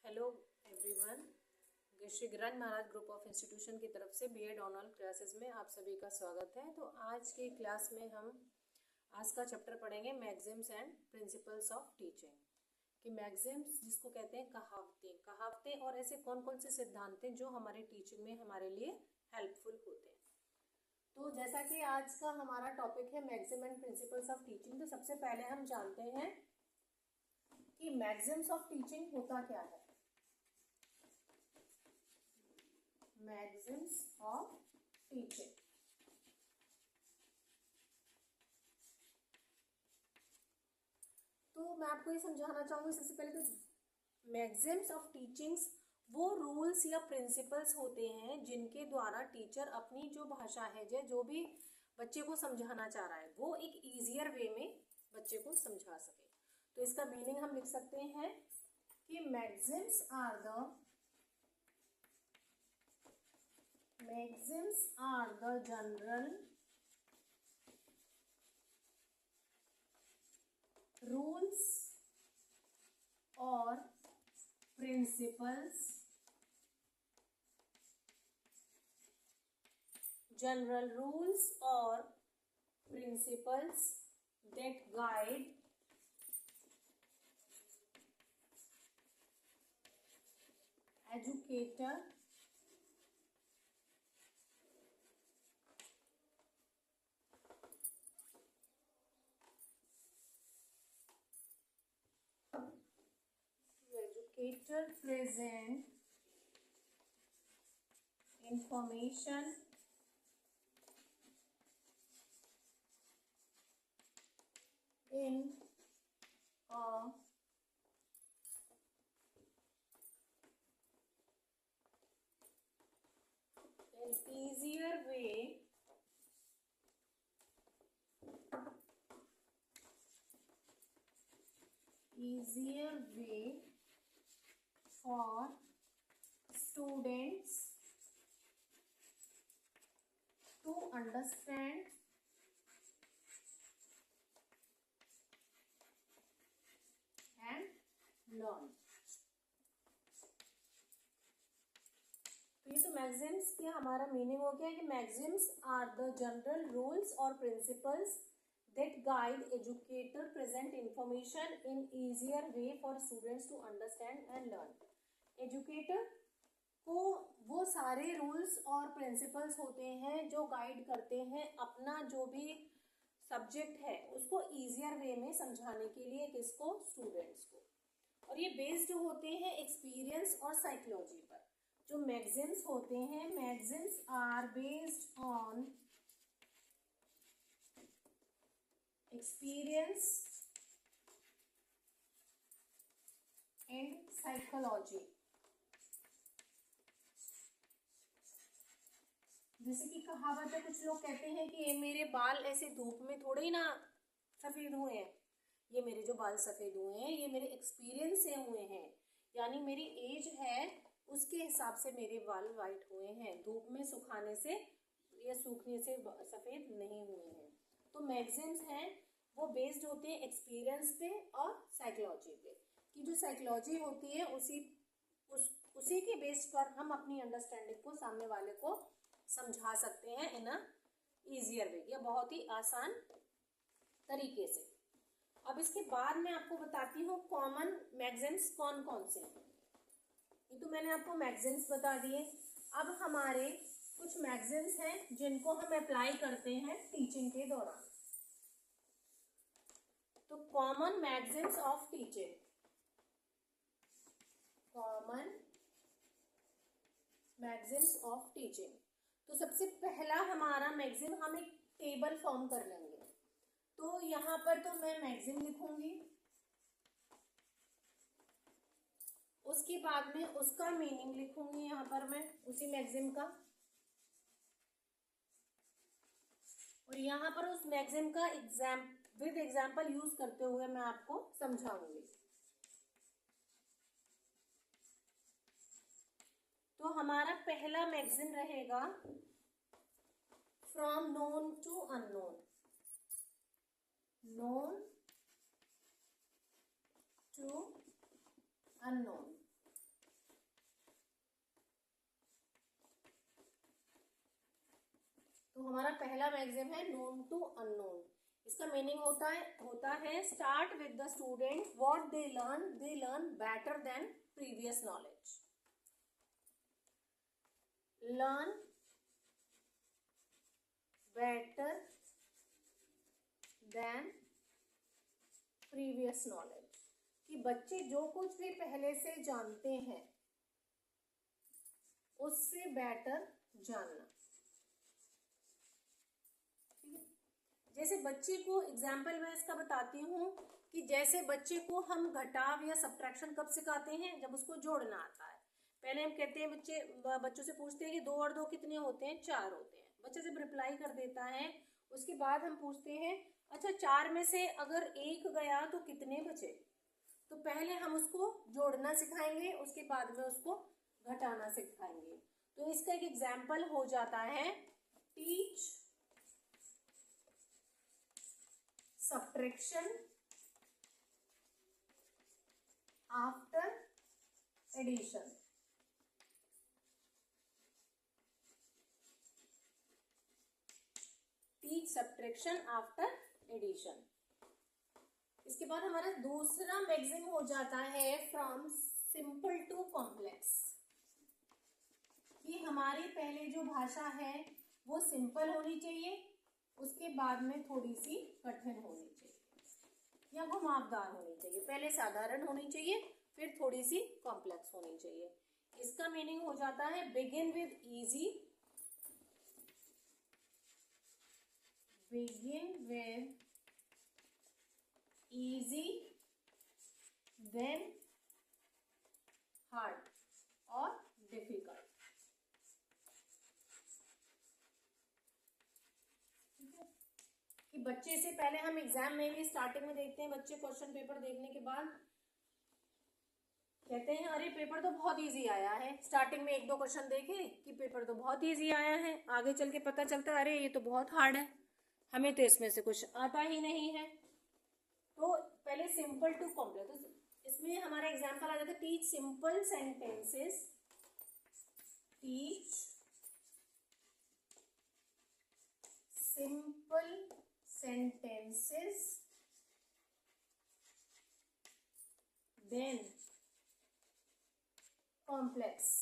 Hello everyone, Shri Giriraj Maharaj group of institution की तरफ से बीएड ऑनलाइन क्लासेस में आप सभी का स्वागत है। तो आज की क्लास में हम आज का चैप्टर पढ़ेंगे Maxim's and principles of teaching. कि मैक्सिम्स जिसको कहते हैं कहावतें और ऐसे कौन कौन से सिद्धांत हैं जो हमारे टीचिंग में हमारे लिए हेल्पफुल होते हैं। तो जैसा कि आज का हमारा टॉपिक है maxim and principles of teaching, तो सबसे पहले हम जानते हैं कि मैक्सिम्स ऑफ टीचिंग होता क्या है। मैक्सिम्स ऑफ टीचिंग, तो मैं आपको ये समझाना चाहूंगी सबसे पहले तो मैक्सिम्स ऑफ टीचिंग्स वो रूल्स या प्रिंसिपल्स होते हैं जिनके द्वारा टीचर अपनी जो भाषा है जो भी बच्चे को समझाना चाह रहा है वो एक ईजियर वे में बच्चे को समझा सके। तो इसका मीनिंग हम लिख सकते हैं कि maxims are the general rules और principles that guide educator present information in a easier way for students to understand and learn। तो ये तो मैक्सिम्स की हमारा मीनिंग हो गया कि maxims are the general rules और principles that guide educator present information in easier way for students to understand and learn। Educator को वो सारे रूल्स और प्रिंसिपल्स होते हैं जो गाइड करते हैं अपना जो भी सब्जेक्ट है उसको ईजियर वे में समझाने के लिए किसको, स्टूडेंट्स को। और ये बेस्ड होते हैं एक्सपीरियंस और साइकोलॉजी पर। जो मैक्सिम्स होते हैं, maxims are based on experience and psychology. जैसे कि कहावत है, कुछ लोग कहते हैं कि ये मेरे बाल ऐसे धूप में थोड़े ही ना सफेद हुए हैं, ये मेरे जो बाल सफेद हुए हैं ये मेरे एक्सपीरियंस से हुए हैं, यानी मेरी एज है उसके हिसाब से मेरे बाल वाइट हुए हैं, धूप में सुखाने से या सूखने से सफेद नहीं हुए हैं। तो मैक्सिम्स हैं वो बेस्ड होते हैं एक्सपीरियंस पे और साइकोलॉजी पे, कि जो साइकोलॉजी होती है उसी के बेस पर हम अपनी अंडरस्टैंडिंग को सामने वाले को समझा सकते हैं इन अ ईजियर वे, या बहुत ही आसान तरीके से। अब इसके बाद मैं आपको बताती हूँ कॉमन मैक्सिम्स कौन कौन से हैं। ये तो मैंने आपको मैक्सिम्स बता दिए। अब हमारे कुछ मैक्सिम्स हैं जिनको हम अप्लाई करते हैं टीचिंग के दौरान। तो common Maxim's of teaching, common Maxim's of teaching. तो सबसे पहला हमारा मैक्सिम हम एक टेबल फॉर्म कर लेंगे। तो यहां पर तो मैं मैक्सिम लिखूंगी, उसके बाद में उसका मीनिंग लिखूंगी यहां पर मैं उसी मैक्सिम का, और यहां पर उस मैक्सिम का विद एग्जाम्पल यूज करते हुए मैं आपको समझाऊंगी। तो हमारा पहला मैक्सिम रहेगा from known to unknown, known to unknown। तो हमारा पहला मैक्सिम है नोन टू अननोन। इसका मीनिंग होता है start with the student what they learn better than previous knowledge. Learn better than previous knowledge, कि बच्चे जो कुछ भी पहले से जानते हैं उससे बेटर जानना। ठीक है, जैसे बच्चे को एग्जाम्पल मैं इसका बताती हूँ कि जैसे बच्चे को हम घटाव या सब्ट्रैक्शन कब सिखाते हैं, जब उसको जोड़ना आता है। पहले हम कहते हैं बच्चों से पूछते हैं कि 2 और 2 कितने होते हैं, 4 होते हैं। बच्चा जब रिप्लाई कर देता है उसके बाद हम पूछते हैं अच्छा 4 में से अगर 1 गया तो कितने बचे। तो पहले हम उसको जोड़ना सिखाएंगे, उसके बाद में उसको घटाना सिखाएंगे। तो इसका एक एग्जाम्पल हो जाता है teach subtraction after addition. Teach subtraction after addition. इसके बाद हमारा दूसरा मैक्सिम हो जाता है फ्रॉम सिंपल टू कॉम्प्लेक्स। ये हमारी पहले जो भाषा है वो सिंपल होनी चाहिए, उसके बाद में थोड़ी सी कठिन होनी चाहिए या घुमावदार होनी चाहिए। पहले साधारण होनी चाहिए, फिर थोड़ी सी कॉम्प्लेक्स होनी चाहिए। इसका मीनिंग हो जाता है begin with easy, begin with easy then hard और difficult। कि बच्चे से पहले हम एग्जाम में भी स्टार्टिंग में देखते हैं, बच्चे क्वेश्चन पेपर देखने के बाद कहते हैं अरे पेपर तो बहुत इजी आया है। स्टार्टिंग में 1-2 क्वेश्चन देखे कि पेपर तो बहुत इजी आया है, आगे चल के पता चलता है अरे ये तो बहुत हार्ड है, हमें तो इसमें से कुछ आता ही नहीं है। तो पहले सिंपल टू कॉम्प्लेक्स, तो इसमें हमारा एग्जांपल आ जाता है teach simple sentences, teach simple sentences then complex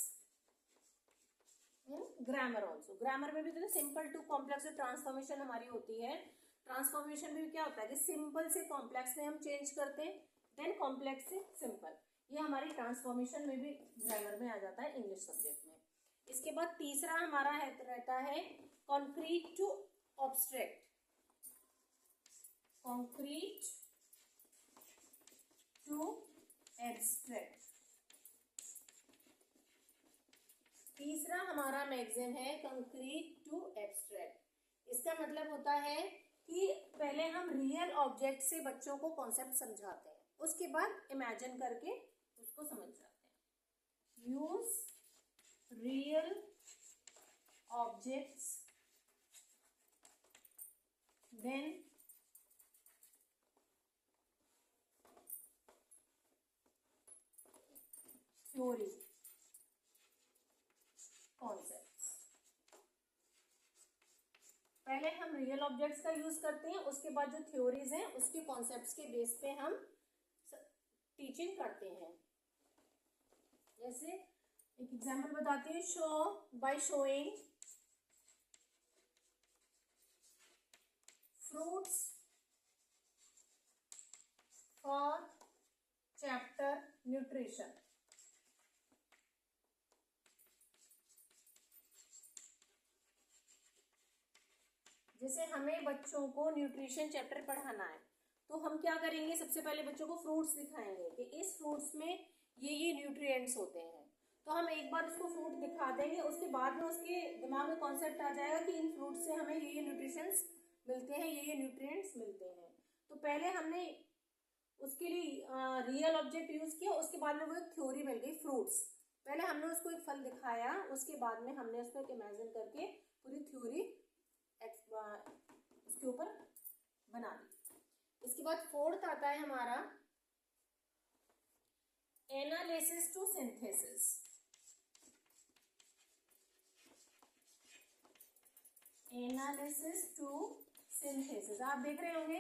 grammar also. Grammar में भी तो सिंपल टू कॉम्प्लेक्स से ट्रांसफॉर्मेशन हमारी होती है। ट्रांसफॉर्मेशन में क्या होता है कि सिंपल से कॉम्प्लेक्स में हम चेंज करते हैं, देन कॉम्प्लेक्स से सिंपल। ये हमारी ट्रांसफॉर्मेशन में भी ग्रामर में आ जाता है इंग्लिश सब्जेक्ट में। इसके बाद तीसरा हमारा रहता है concrete to abstract. Concrete to abstract. तीसरा हमारा मैक्सिम है कंक्रीट टू एब्स्ट्रैक्ट। इसका मतलब होता है कि पहले हम रियल ऑब्जेक्ट से बच्चों को कॉन्सेप्ट समझाते हैं, उसके बाद इमेजिन करके उसको समझ जाते हैं। Use real objects then theory concepts. पहले हम रियल ऑब्जेक्ट्स का यूज करते हैं, उसके बाद जो थ्योरीज हैं उसके कॉन्सेप्ट्स के बेस पे हम टीचिंग करते हैं। जैसे एक एग्जांपल बताती हूँ, show by showing fruits for chapter nutrition. जैसे हमें बच्चों को न्यूट्रिशन चैप्टर पढ़ाना है तो हम क्या करेंगे, सबसे पहले बच्चों को फ्रूट्स दिखाएंगे कि इस फ्रूट्स में ये न्यूट्रिएंट्स होते हैं। तो हम एक बार उसको फ्रूट दिखा देंगे, उसके बाद में उसके दिमाग में कॉन्सेप्ट आ जाएगा कि इन फ्रूट से हमें ये न्यूट्रिशंस मिलते हैं, ये न्यूट्रिएंट्स मिलते हैं। तो पहले हमने उसके लिए रियल ऑब्जेक्ट यूज किया, उसके बाद में वो एक थ्योरी मिल गई फ्रूट्स। पहले हमने उसको एक फल दिखाया, उसके बाद में हमने उसको एक इमेजिन करके पूरी थ्योरी उसके ऊपर बना दी। इसके बाद फोर्थ आता है हमारा analysis to synthesis. Analysis to synthesis. आप देख रहे होंगे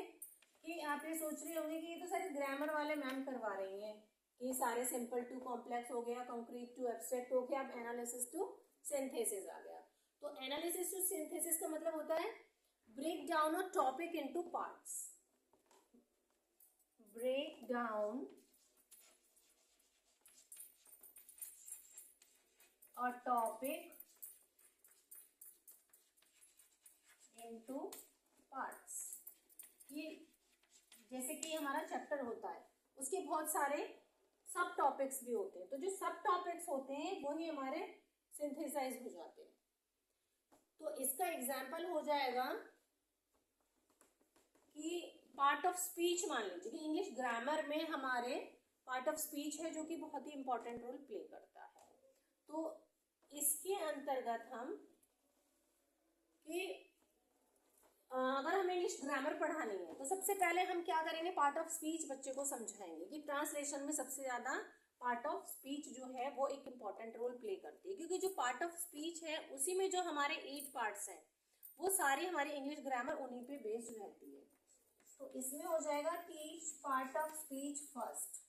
कि आप ये सोच रहे होंगे कि ये तो सारे ग्रामर वाले मैम करवा रही हैं, ये सारे सिंपल टू कॉम्प्लेक्स हो गया, कंक्रीट टू एब्स्ट्रैक्ट हो गया, अब एनालिसिस टू सिंथेसिस आ गया। तो एनालिसिस टू सिंथेसिस का मतलब होता है break down a topic into parts, break down a topic into parts. ये जैसे कि हमारा चैप्टर होता है, उसके बहुत सारे सब टॉपिक्स भी होते हैं, तो जो सब टॉपिक्स होते हैं वही हमारे सिंथेसाइज हो जाते हैं। तो इसका एग्जाम्पल हो जाएगा कि पार्ट ऑफ स्पीच, मान लीजिए कि इंग्लिश ग्रामर में हमारे पार्ट ऑफ स्पीच है जो कि बहुत ही इंपॉर्टेंट रोल प्ले करता है। तो इसके अंतर्गत हम कि अगर हमें इंग्लिश ग्रामर पढ़ानी है तो सबसे पहले हम क्या करेंगे, पार्ट ऑफ स्पीच बच्चे को समझाएंगे कि ट्रांसलेशन में सबसे ज़्यादा पार्ट ऑफ स्पीच जो है वो एक इम्पॉर्टेंट रोल प्ले करती है, क्योंकि जो पार्ट ऑफ स्पीच है उसी में जो हमारे 8 पार्ट्स हैं वो सारी हमारी इंग्लिश ग्रामर उन्हीं पे बेस्ड रहती है। तो इसमें हो जाएगा teach part of speech first,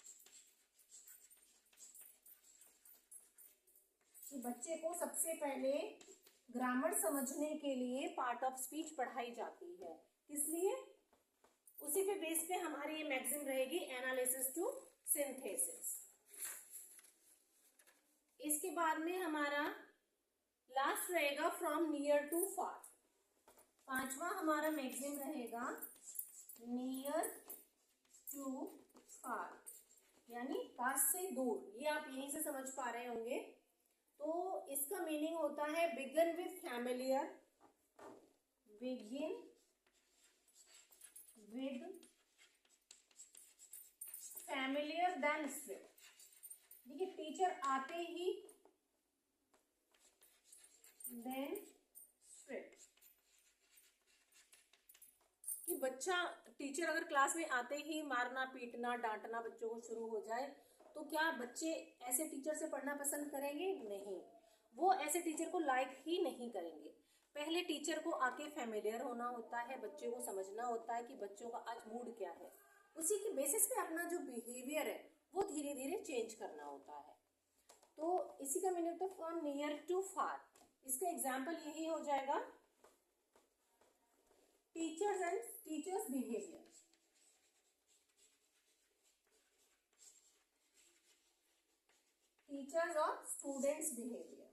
कि बच्चे को सबसे पहले ग्रामर समझने के लिए पार्ट ऑफ स्पीच पढ़ाई जाती है। इसलिए उसी पे बेस पे हमारी ये मैक्सिम रहेगी, एनालिसिस टू सिंथेसिस। इसके बाद में हमारा लास्ट रहेगा फ्रॉम नियर टू फार। पांचवा हमारा मैक्सिम रहेगा नियर टू फार, यानी पास से दूर। ये आप यहीं से समझ पा रहे होंगे। तो इसका मीनिंग होता है begin with familiar, begin with familiar then strict. देखिए टीचर आते ही देन स्ट्रिक्ट, कि बच्चा टीचर अगर क्लास में आते ही मारना पीटना डांटना बच्चों को शुरू हो जाए तो क्या बच्चे ऐसे टीचर से पढ़ना पसंद करेंगे? नहीं, वो ऐसे टीचर को लाइक ही नहीं करेंगे। पहले टीचर को आके फैमिलियर होना होता है, बच्चे को समझना होता है कि बच्चों का आज मूड क्या है, उसी के बेसिस पे अपना जो बिहेवियर है वो धीरे धीरे चेंज करना होता है। तो इसी का मीनिंग तो फ्रॉम नियर टू फार। इसका एग्जाम्पल यही हो जाएगा teachers and teachers behaviour. Teachers और स्टूडेंट्स बिहेवियर।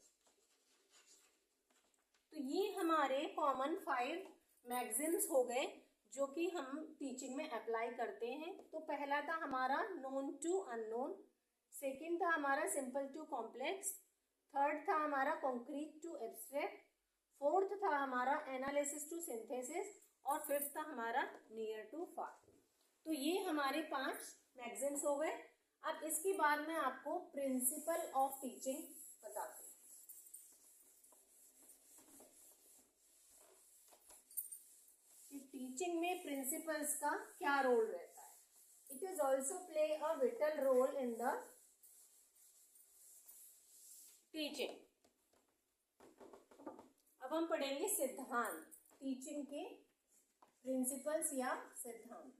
तो ये हमारे कॉमन 5 मैगजीन्स हो गए जो कि हम टीचिंग में अप्लाई करते हैं। तो पहला था हमारा नोन टू अननोन, सेकंड था हमारा सिंपल टू कॉम्प्लेक्स, थर्ड था हमारा कॉन्क्रीट टू एब्स्ट्रैक्ट, फोर्थ था हमारा एनालिसिस टू सिंथेसिस और फिफ्थ था हमारा नियर टू फार। तो ये हमारे 5 मैगजीन्स हो गए। अब इसके बाद मैं आपको प्रिंसिपल ऑफ टीचिंग बताती हूँ। टीचिंग में प्रिंसिपल्स का क्या रोल रहता है। It is also play a vital role in the teaching. अब हम पढ़ेंगे सिद्धांत, टीचिंग के प्रिंसिपल्स या सिद्धांत।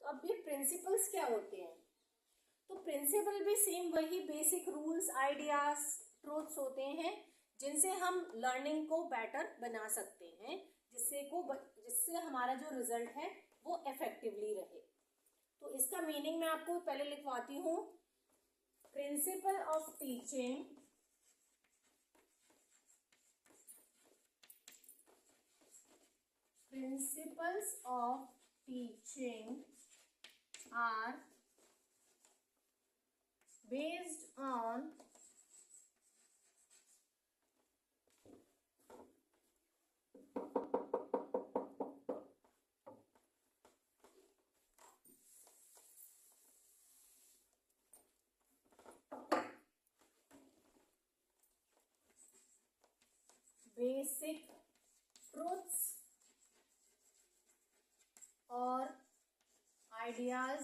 तो अब ये प्रिंसिपल्स क्या होते हैं? तो प्रिंसिपल भी सेम वही बेसिक रूल्स, आइडियाज, ट्रूथ्स होते हैं जिनसे हम लर्निंग को बेटर बना सकते हैं, जिससे हमारा जो रिजल्ट है वो इफेक्टिवली रहे। तो इसका मीनिंग मैं आपको पहले लिखवाती हूँ। Principle of teaching Principles of teaching are based on basic truths और आइडियाज,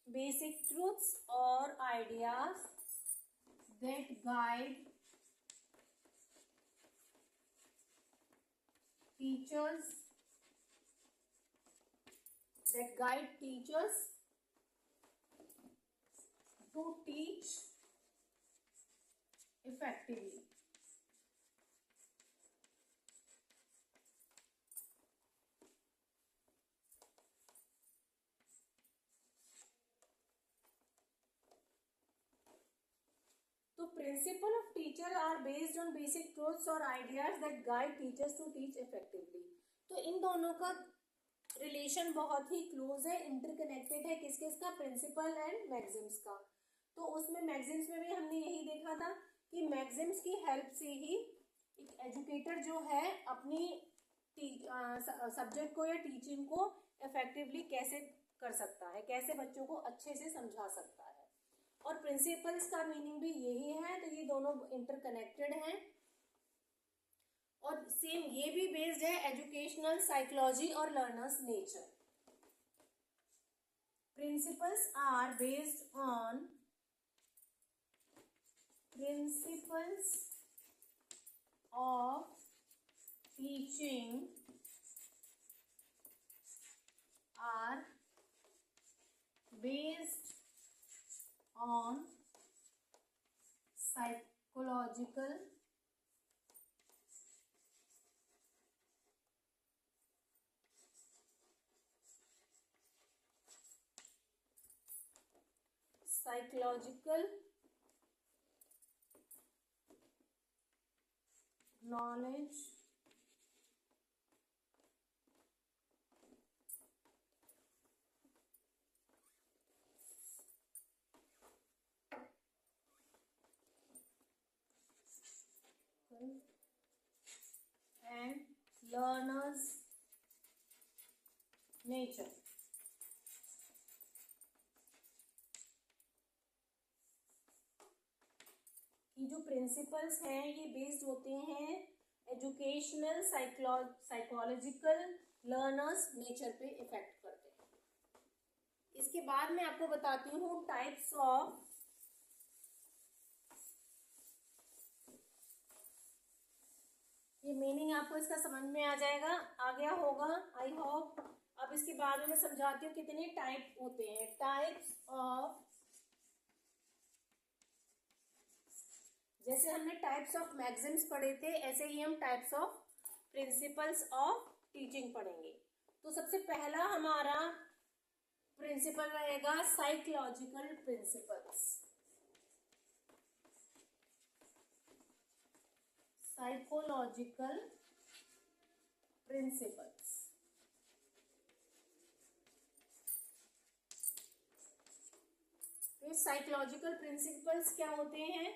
बेसिक ट्रूथ्स और ideas that guide teachers that guide teachers to teach effectively. तो principle of teacher are based on basic truths और ideas that guide teachers to teach effectively. तो इन दोनों का relation बहुत ही close है, इंटरकनेक्टेड है. किस किस का? प्रिंसिपल एंड मैक्सिम्स का. तो उसमें मैक्सिम्स में भी हमने यही देखा था कि मैक्सिम्स की हेल्प से ही एक एजुकेटर जो है अपनी सब्जेक्ट को या टीचिंग को इफेक्टिवली कैसे कर सकता है, कैसे बच्चों को अच्छे से समझा सकता है. और प्रिंसिपल्स का मीनिंग भी यही है. तो ये दोनों इंटरकनेक्टेड हैं. और सेम ये भी बेस्ड है एजुकेशनल साइकोलॉजी और learners nature. Principles are based on principles of teaching are based on psychological knowledge and learners nature. ये जो प्रिंसिपल्स हैं ये बेस्ड होते हैं एजुकेशनल साइकोलॉजिकल लर्नर्स नेचर पे इफेक्ट करते हैं. इसके बाद मैं आपको बताती हूँ टाइप्स ऑफ ये मीनिंग. आपको इसका समझ में आ जाएगा, आ गया होगा आई होप. अब इसके बाद में मैं समझाती हूँ कितने टाइप होते हैं. टाइप्स ऑफ, जैसे हमने टाइप्स ऑफ मैक्सिम्स पढ़े थे ऐसे ही हम types of principles of teaching पढ़ेंगे. तो सबसे पहला हमारा प्रिंसिपल रहेगा साइकोलॉजिकल प्रिंसिपल्स. Psychological principles. तो साइकोलॉजिकल प्रिंसिपल्स क्या होते हैं?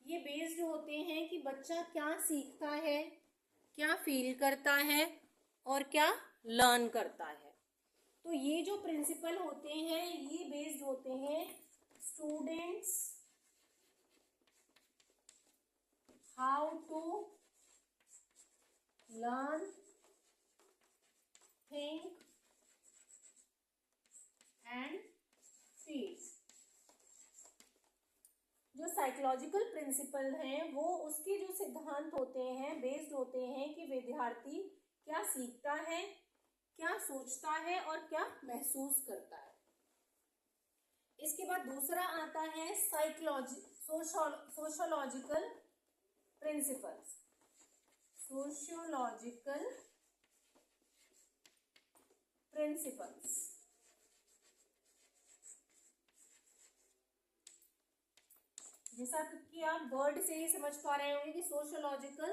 ये बेस्ड होते हैं कि बच्चा क्या सीखता है, क्या फील करता है और क्या लर्न करता है. तो ये जो प्रिंसिपल होते हैं ये बेस्ड होते हैं students how to learn, think and feel. जो साइकोलॉजिकल प्रिंसिपल हैं वो उसके जो सिद्धांत होते हैं बेस्ड होते हैं कि विद्यार्थी क्या सीखता है, क्या सोचता है और क्या महसूस करता है. इसके बाद दूसरा आता है सोशियोलॉजिकल प्रिंसिपल्स. Sociological principles. जैसा कि आप वर्ड से ही समझ पा रहे होंगे कि सोशियोलॉजिकल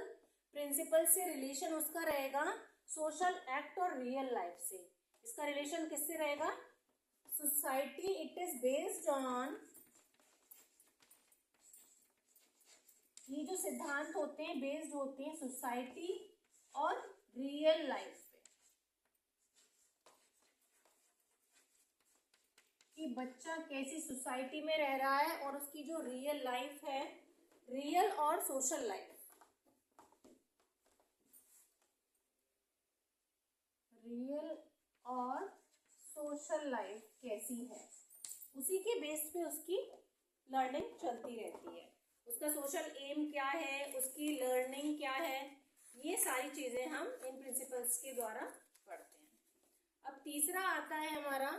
प्रिंसिपल से रिलेशन उसका रहेगा सोशल एक्ट और रियल लाइफ से. इसका रिलेशन किससे रहेगा? Society. It is based on, ये जो सिद्धांत होते हैं बेस्ड होते हैं सोसाइटी और रियल लाइफ पे, कि बच्चा कैसी सोसाइटी में रह रहा है और उसकी जो रियल लाइफ है, रियल और सोशल लाइफ, रियल और सोशल लाइफ कैसी है, उसी के बेस पे उसकी लर्निंग चलती रहती है. उसका सोशल एम क्या है, उसकी लर्निंग क्या है, ये सारी चीजें हम इन प्रिंसिपल्स के द्वारा पढ़ते हैं। अब तीसरा आता है हमारा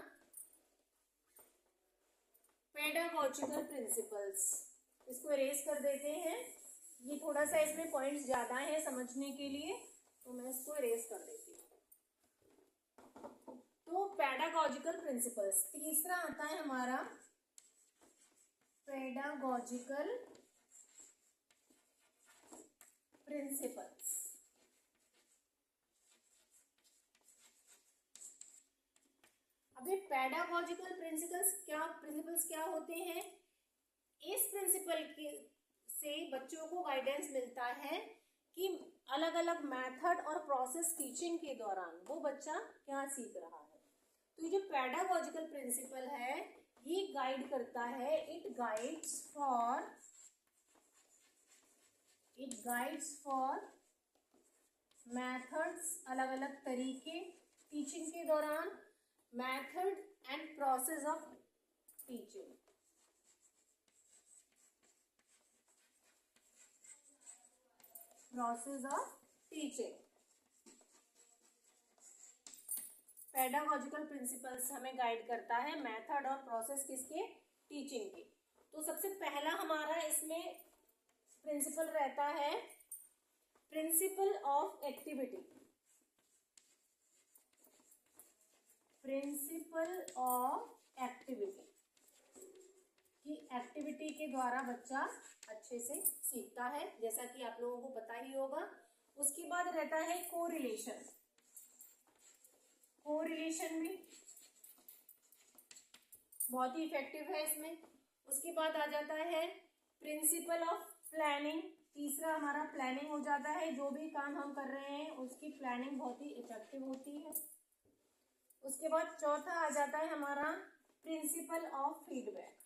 पेडागोजिकल प्रिंसिपल्स। इसको इरेज कर देते हैं, ये थोड़ा सा इसमें पॉइंट्स ज्यादा है समझने के लिए, तो मैं इसको इरेज कर देती हूँ। तो पेडागोजिकल प्रिंसिपल्स, तीसरा आता है हमारा पेडागोजिकल प्रिंसिपल्स। अब ये पेडागोजिकल प्रिंसिपल्स क्या होते हैं? इस प्रिंसिपल के से बच्चों को गाइडेंस मिलता है कि अलग अलग मेथड और प्रोसेस टीचिंग के दौरान वो बच्चा क्या सीख रहा है। तो ये जो पेडागोजिकल प्रिंसिपल है ये गाइड करता है, इट गाइड्स फॉर मेथड्स, अलग अलग तरीके टीचिंग के दौरान, method and process of teaching. Pedagogical principles हमें गाइड करता है मेथड और प्रोसेस किसके? टीचिंग के। तो सबसे पहला हमारा इसमें प्रिंसिपल रहता है principle of activity. Principle of activity कि एक्टिविटी के द्वारा बच्चा अच्छे से सीखता है, जैसा कि आप लोगों को पता ही होगा। उसके बाद रहता है कोरिलेशन। कोरिलेशन भी बहुत ही इफेक्टिव है इसमें। उसके बाद आ जाता है प्रिंसिपल ऑफ प्लानिंग। तीसरा हमारा प्लानिंग हो जाता है, जो भी काम हम कर रहे हैं उसकी प्लानिंग बहुत ही इफेक्टिव होती है। उसके बाद चौथा आ जाता है हमारा प्रिंसिपल ऑफ फीडबैक।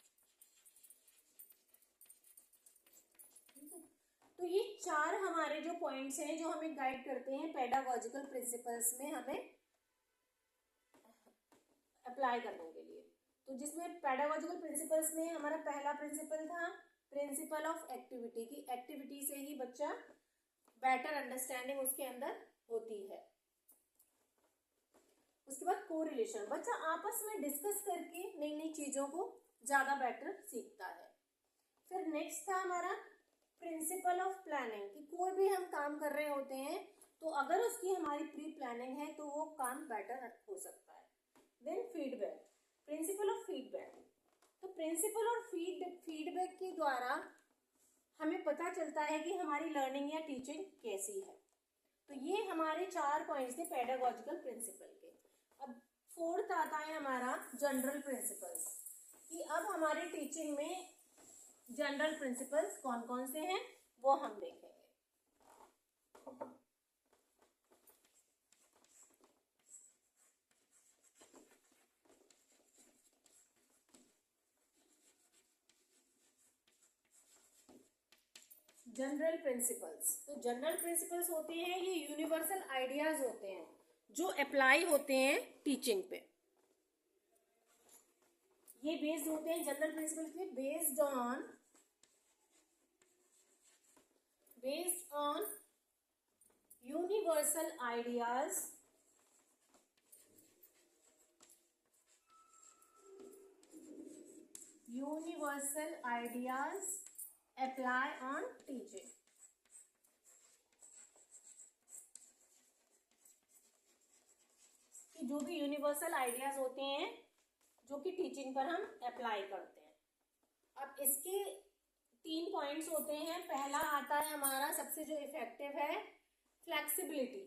तो ये चार हमारे जो पॉइंट्स हैं जो हमें गाइड करते हैं पेडागोजिकल प्रिंसिपल्स में हमें अप्लाई करने के लिए। तो जिसमें पेडागोजिकल प्रिंसिपल्स में हमारा पहला प्रिंसिपल था प्रिंसिपल ऑफ एक्टिविटी की एक्टिविटी से ही बच्चा बेटर अंडरस्टैंडिंग उसके अंदर होती है। उसके बाद कोरिलेशन, बच्चा आपस में डिस्कस करके नई नई चीजों को ज्यादा बेटर सीखता है। फिर नेक्स्ट था हमारा प्रिंसिपल ऑफ प्लानिंग कि कोई भी हम काम कर रहे होते हैं तो अगर उसकी हमारी प्री प्लानिंग है तो वो काम बेटर हो सकता है। Then feedback, principle of feedback. तो प्रिंसिपल और फीडबैक के द्वारा हमें पता चलता है कि हमारी लर्निंग या टीचिंग कैसी है। तो ये हमारे चार पॉइंट्स थे पेडागोजिकल प्रिंसिपल के। अब फोर्थ आता है हमारा जनरल प्रिंसिपल्स कि अब हमारी टीचिंग में जनरल प्रिंसिपल्स कौन कौन से हैं वो हम देखेंगे। जनरल प्रिंसिपल्स, तो जनरल प्रिंसिपल्स होते हैं ये यूनिवर्सल आइडियाज होते हैं जो अप्लाई होते हैं टीचिंग पे। ये बेस्ड होते हैं जनरल प्रिंसिपल के based on universal ideas apply on teaching. कि जो भी यूनिवर्सल आइडियाज होते हैं जो कि टीचिंग पर हम अप्लाई करते हैं। अब इसके 3 पॉइंट्स होते हैं। पहला आता है हमारा सबसे जो इफेक्टिव है फ्लेक्सिबिलिटी।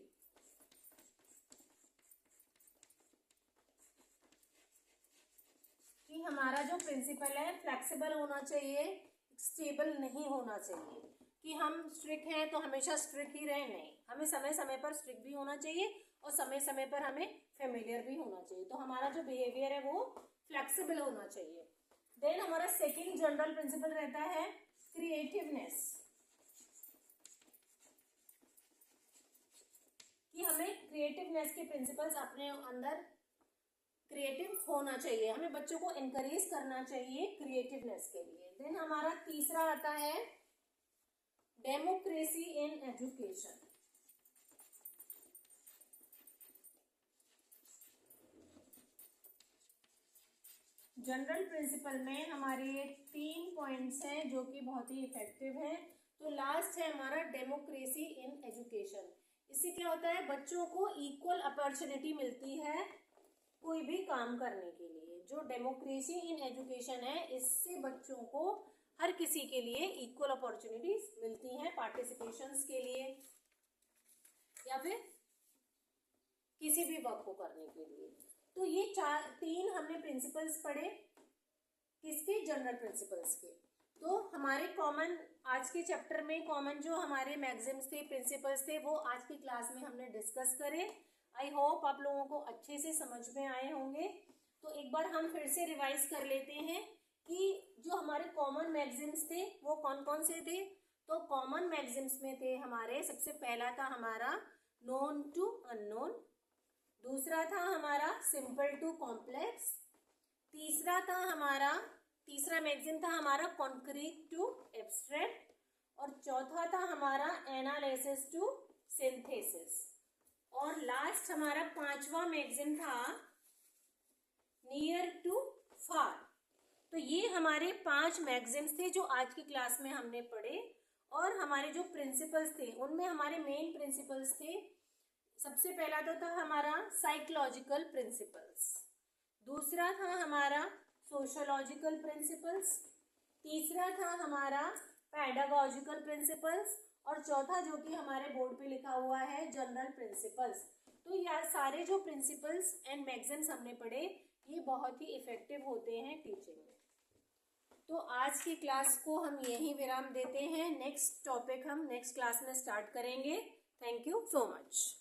कि हमारा जो प्रिंसिपल है फ्लेक्सिबल होना चाहिए, स्टेबल नहीं होना चाहिए कि हम स्ट्रिक्ट हैं तो हमेशा स्ट्रिक्ट ही रहे, नहीं, हमें समय समय पर स्ट्रिक्ट भी होना चाहिए और समय समय पर हमें फेमिलियर भी होना चाहिए। तो हमारा जो बिहेवियर है वो फ्लेक्सिबल होना चाहिए। देन हमारा सेकंड जनरल प्रिंसिपल रहता है क्रिएटिवनेस कि हमें क्रिएटिवनेस के प्रिंसिपल्स अपने अंदर क्रिएटिव होना चाहिए, हमें बच्चों को एनकरेज करना चाहिए क्रिएटिवनेस के लिए। देन हमारा तीसरा आता है democracy in education general principle में हमारे ये 3 पॉइंट्स हैं जो कि बहुत ही इफेक्टिव हैं। तो लास्ट है हमारा डेमोक्रेसी इन एजुकेशन। इससे क्या होता है, बच्चों को इक्वल अपॉर्चुनिटी मिलती है कोई भी काम करने के लिए। जो डेमोक्रेसी इन एजुकेशन है, इससे बच्चों को हर किसी के लिए इक्वल अपॉर्चुनिटीज मिलती हैं पार्टिसिपेशंस के लिए या फिर किसी भी वर्क को करने के लिए। तो ये 3 हमने प्रिंसिपल्स पढ़े, किसके, जनरल प्रिंसिपल्स के। तो हमारे कॉमन आज के चैप्टर में कॉमन जो हमारे मैक्सिम्स थे, प्रिंसिपल्स थे, वो आज की क्लास में हमने डिस्कस करे। आई होप आप लोगों को अच्छे से समझ में आए होंगे। तो एक बार हम फिर से रिवाइज कर लेते हैं कि जो हमारे कॉमन मैक्सिम्स थे वो कौन कौन से थे। तो कॉमन मैक्सिम्स में थे हमारे, सबसे पहला था हमारा नोन टू अननोन, दूसरा था हमारा सिंपल टू कॉम्प्लेक्स, तीसरा मैक्सिम था हमारा कॉन्क्रीट टू एब्स्ट्रैक्ट, और चौथा था हमारा एनालिसिस टू सिंथेसिस, और लास्ट हमारा 5वां मैक्सिम था नियर टू फार। तो ये हमारे 5 मैक्सिम्स थे जो आज की क्लास में हमने पढ़े। और हमारे जो प्रिंसिपल्स थे उनमें हमारे मेन प्रिंसिपल्स थे, सबसे पहला तो था हमारा साइकोलॉजिकल प्रिंसिपल्स, दूसरा था हमारा सोशियोलॉजिकल प्रिंसिपल्स, तीसरा था हमारा पेडागॉजिकल प्रिंसिपल्स, और चौथा जो कि हमारे बोर्ड पे लिखा हुआ है जनरल प्रिंसिपल्स। तो यार सारे जो प्रिंसिपल्स एंड मैक्सिम्स हमने पढ़े ये बहुत ही इफेक्टिव होते हैं टीचिंग में। तो आज की क्लास को हम यहीं विराम देते हैं। नेक्स्ट टॉपिक हम नेक्स्ट क्लास में स्टार्ट करेंगे। Thank you so much.